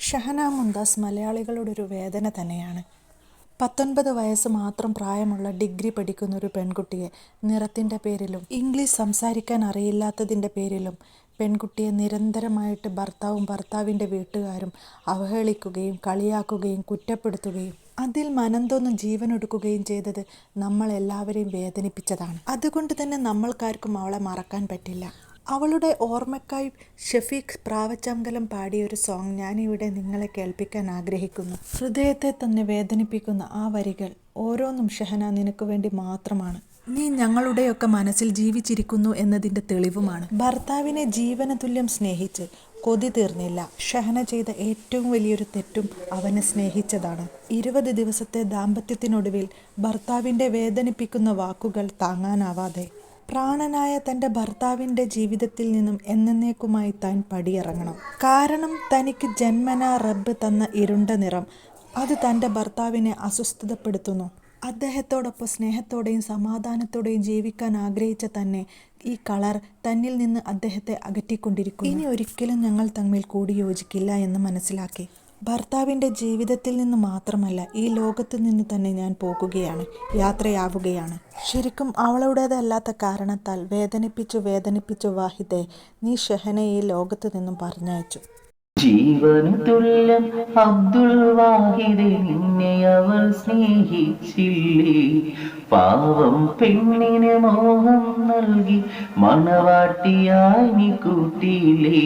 ഷഹന മുംതാസ് മലയാളികളുടെ ഒരു വേദന തന്നെയാണ്. 19 വയസ്സ് മാത്രം പ്രായമുള്ള ഡിഗ്രി പഠിക്കുന്ന ഒരു പെൺകുട്ടിയെ നിറത്തിൻ്റെ പേരിലും ഇംഗ്ലീഷ് സംസാരിക്കാൻ അറിയില്ലാത്തതിൻ്റെ പേരിലും പെൺകുട്ടിയെ നിരന്തരമായിട്ട് ഭർത്താവിൻ്റെ വീട്ടുകാരും അവഹേളിക്കുകയും കളിയാക്കുകയും കുറ്റപ്പെടുത്തുകയും അതിൽ മനംതൊന്ന് ജീവനൊടുക്കുകയും ചെയ്തത് നമ്മളെല്ലാവരെയും വേദനിപ്പിച്ചതാണ്. അതുകൊണ്ട് തന്നെ നമ്മൾക്കാർക്കും അവളെ മറക്കാൻ പറ്റില്ല. അവളുടെ ഓർമ്മയ്ക്കായി ഷഫീഖ് പ്രാവച്ചമ്പലം പാടിയ ഒരു സോങ് ഞാനിവിടെ നിങ്ങളെ കേൾപ്പിക്കാൻ ആഗ്രഹിക്കുന്നു. ഹൃദയത്തെ തന്നെ വേദനിപ്പിക്കുന്ന ആ വരികൾ ഓരോന്നും ഷഹന നിനക്ക് വേണ്ടി മാത്രമാണ്. നീ ഞങ്ങളുടെയൊക്കെ മനസ്സിൽ ജീവിച്ചിരിക്കുന്നു എന്നതിൻ്റെ തെളിവുമാണ്. ഭർത്താവിനെ ജീവന തുല്യം സ്നേഹിച്ച് കൊതി തീർന്നില്ല. ഷഹന ചെയ്ത ഏറ്റവും വലിയൊരു തെറ്റും അവനെ സ്നേഹിച്ചതാണ്. 20 ദിവസത്തെ ദാമ്പത്യത്തിനൊടുവിൽ ഭർത്താവിൻ്റെ വേദനിപ്പിക്കുന്ന വാക്കുകൾ താങ്ങാനാവാതെ പ്രാണനായ തൻ്റെ ഭർത്താവിൻ്റെ ജീവിതത്തിൽ നിന്നും എന്നേക്കുമായി താൻ പടിയിറങ്ങണം. കാരണം തനിക്ക് ജന്മനാ റബ്ബ് തന്ന ഇരുണ്ട നിറം അത് തൻ്റെ ഭർത്താവിനെ അസ്വസ്ഥതപ്പെടുത്തുന്നു. അദ്ദേഹത്തോടൊപ്പം സ്നേഹത്തോടെയും സമാധാനത്തോടെയും ജീവിക്കാൻ ആഗ്രഹിച്ച തന്നെ ഈ കളർ തന്നിൽ നിന്ന് അദ്ദേഹത്തെ അകറ്റിക്കൊണ്ടിരിക്കുന്നു. ഇനി ഒരിക്കലും ഞങ്ങൾ തമ്മിൽ കൂടിയോജിക്കില്ല എന്ന് മനസ്സിലാക്കി ഭർത്താവിൻ്റെ ജീവിതത്തിൽ നിന്ന് മാത്രമല്ല ഈ ലോകത്ത് നിന്ന് തന്നെ ഞാൻ പോകുകയാണ്, യാത്രയാവുകയാണ്. ശരിക്കും അവളുടേതല്ലാത്ത കാരണത്താൽ വേദനിപ്പിച്ചു വാഹിദെ നീ ഷഹനെ ഈ ലോകത്ത് നിന്നും പറഞ്ഞയച്ചു. ജീവന് തുല്യം അബ്ദുൾ വാഹിദെ നിന്നെ അവൾ സ്നേഹിച്ചില്ലേ? പാവം പെണ്ണിന് മോഹം നൽകി മണവാട്ടിയായി നീ കൂട്ടിയില്ലേ?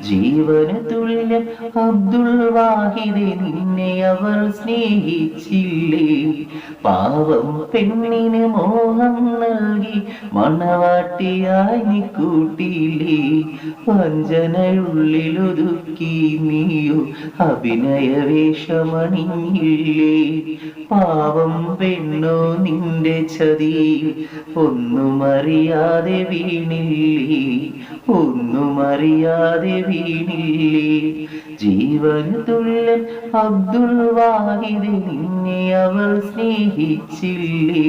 ജീവന് തുല്യം അബ്ദുൾ വാഹിദെ നിന്നെ അവൾ സ്നേഹിച്ചില്ലേ? പാവം പെണ്ണിന് മോഹം നൽകി മണവാട്ടിയായി നീ കൂട്ടിയില്ലേ? വഞ്ചനയുള്ളിലൊതുക്കി നീയോ അഭിനയ വേഷമണിഞ്ഞില്ലേ? പാവം പെണ്ണോ നിന്റെ ചതിയിൽ ഒന്നുമറിയാതെ വീണില്ലേ? ഒന്നുമറിയാതെ വീണില്ലേ? ജീവന് തുല്യൻ അബ്ദുൾ വാഹിദെ നിന്നെ അവൾ സ്നേഹിച്ചില്ലേ?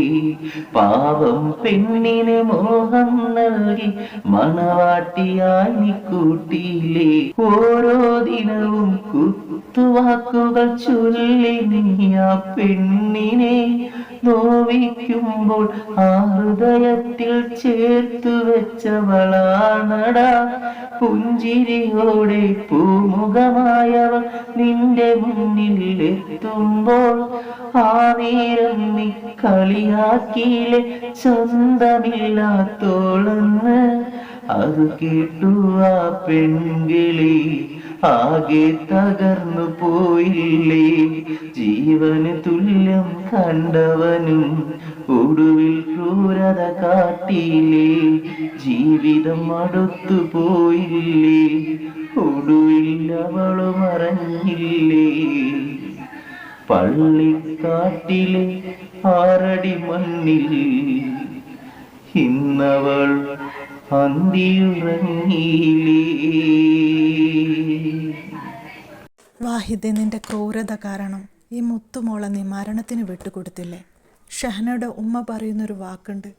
പാവം പെണ്ണിന് മോഹം നൽകി മണവാട്ടിയായി നീ കൂട്ടിയില്ലേ? ഓരോ ദിനവും കുത്തുവാക്കുകൾ ചൊല്ലി നീ ആ പെണ്ണിനെ നോവിക്കുമ്പോൾ ആ ഹൃദയത്തിൽ ചേർത്തു വെച്ചവളാണടാ പുഞ്ചിരിയോടെ പൂമുഖമായവൾ നിന്റെ മുന്നിൽ എത്തുമ്പോൾ ആ നേരം നീ കളിയാക്കിയിലെ സ്വന്തമില്ലാത്തോളെന്ന് അത് കേട്ടു ആ പെൺകിളി ആകെ തകർന്നു പോയില്ലേ? ജീവന് തുല്യം കണ്ടവനും ഒടുവിൽ ക്രൂരത കാട്ടിയില്ലേ? ജീവിതം അടുത്തു പോയില്ലേ? ഒടുവിൽ അവള് മറഞ്ഞില്ലേ? പള്ളിക്കാട്ടിലെ 6 അടി മണ്ണിൽ ഇന്നവൾ അന്തിയുറങ്ങിയില്ലേ? വാഹിദെ നിന്റെ ക്രൂരത കാരണം ഈ മുത്തുമോളെ നീ മരണത്തിന് വിട്ടുകൊടുത്തില്ലേ? ഷഹനയുടെ ഉമ്മ പറയുന്നൊരു വാക്കുണ്ട്,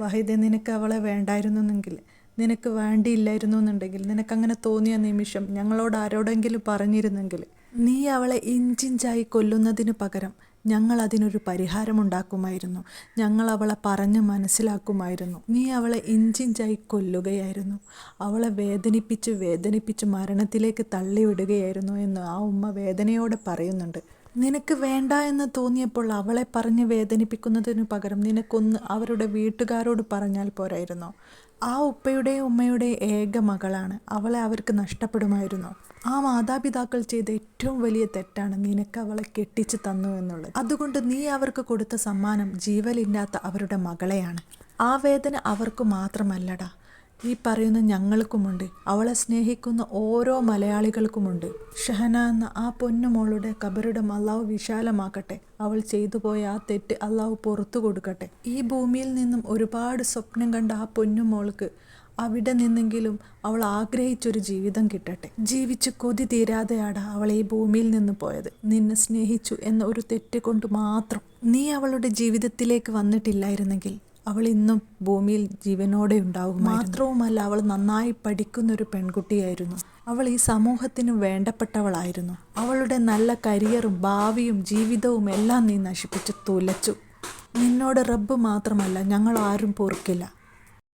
വാഹിദെ നിനക്ക് അവളെ വേണ്ടായിരുന്നെങ്കിൽ, നിനക്ക് വേണ്ടിയില്ലായിരുന്നു എന്നുണ്ടെങ്കിൽ, നിനക്കങ്ങനെ തോന്നിയ നിമിഷം ഞങ്ങളോട് ആരോടെങ്കിലും പറഞ്ഞിരുന്നെങ്കിൽ നീ അവളെ ഇഞ്ചിഞ്ചായി കൊല്ലുന്നതിന് പകരം ഞങ്ങൾ അതിനൊരു പരിഹാരമുണ്ടാക്കുമായിരുന്നു. ഞങ്ങൾ അവളെ പറഞ്ഞ് മനസ്സിലാക്കുമായിരുന്നു. നീ അവളെ ഇഞ്ചിഞ്ചായി കൊല്ലുകയായിരുന്നു. അവളെ വേദനിപ്പിച്ച് മരണത്തിലേക്ക് തള്ളിവിടുകയായിരുന്നു എന്ന് ആ ഉമ്മ വേദനയോടെ പറയുന്നുണ്ട്. നിനക്ക് വേണ്ട എന്ന് തോന്നിയപ്പോൾ അവളെ പറഞ്ഞ് വേദനിപ്പിക്കുന്നതിന് പകരം നിനക്കൊന്ന് അവരുടെ വീട്ടുകാരോട് പറഞ്ഞാൽ പോരായിരുന്നോ? ആ ഉപ്പയുടെയും ഉമ്മയുടെയും ഏക മകളാണ്. അവളെ അവർക്ക് നഷ്ടപ്പെടുമായിരുന്നു. ആ മാതാപിതാക്കൾ ചെയ്ത ഏറ്റവും വലിയ തെറ്റാണ് നിനക്ക് അവളെ കെട്ടിച്ചു തന്നു എന്നുള്ളത്. അതുകൊണ്ട് നീ അവർക്ക് കൊടുത്ത സമ്മാനം ജീവനില്ലാത്ത അവരുടെ മകളെയാണ്. ആ വേദന അവർക്ക് മാത്രമല്ലടാ, ഈ പറയുന്ന ഞങ്ങൾക്കുമുണ്ട്, അവളെ സ്നേഹിക്കുന്ന ഓരോ മലയാളികൾക്കുമുണ്ട്. ഷഹന എന്ന ആ പൊന്നുമോളുടെ ഖബറിടം അള്ളാഹു വിശാലമാക്കട്ടെ. അവൾ ചെയ്തു പോയ ആ തെറ്റ് അള്ളാഹു പുറത്തു കൊടുക്കട്ടെ. ഈ ഭൂമിയിൽ നിന്നും ഒരുപാട് സ്വപ്നം കണ്ട ആ പൊന്നുമോൾക്ക് അവിടെ നിന്നെങ്കിലും അവൾ ആഗ്രഹിച്ചൊരു ജീവിതം കിട്ടട്ടെ. ജീവിച്ച് കൊതി തീരാതെയാടാ അവൾ ഈ ഭൂമിയിൽ നിന്ന് പോയത്. നിന്നെ സ്നേഹിച്ചു എന്ന ഒരു തെറ്റ് കൊണ്ട് മാത്രം. നീ അവളുടെ ജീവിതത്തിലേക്ക് വന്നിട്ടില്ലായിരുന്നെങ്കിൽ അവൾ ഇന്നും ഭൂമിയിൽ ജീവനോടെ ഉണ്ടാകും. മാത്രവുമല്ല അവൾ നന്നായി പഠിക്കുന്നൊരു പെൺകുട്ടിയായിരുന്നു. അവൾ ഈ സമൂഹത്തിന് വേണ്ടപ്പെട്ടവളായിരുന്നു. അവളുടെ നല്ല കരിയറും ഭാവിയും ജീവിതവും എല്ലാം നീ നശിപ്പിച്ച് തുലച്ചു. നിന്നോട് റബ്ബ് മാത്രമല്ല, ഞങ്ങൾ ആരും പൊറുക്കില്ല.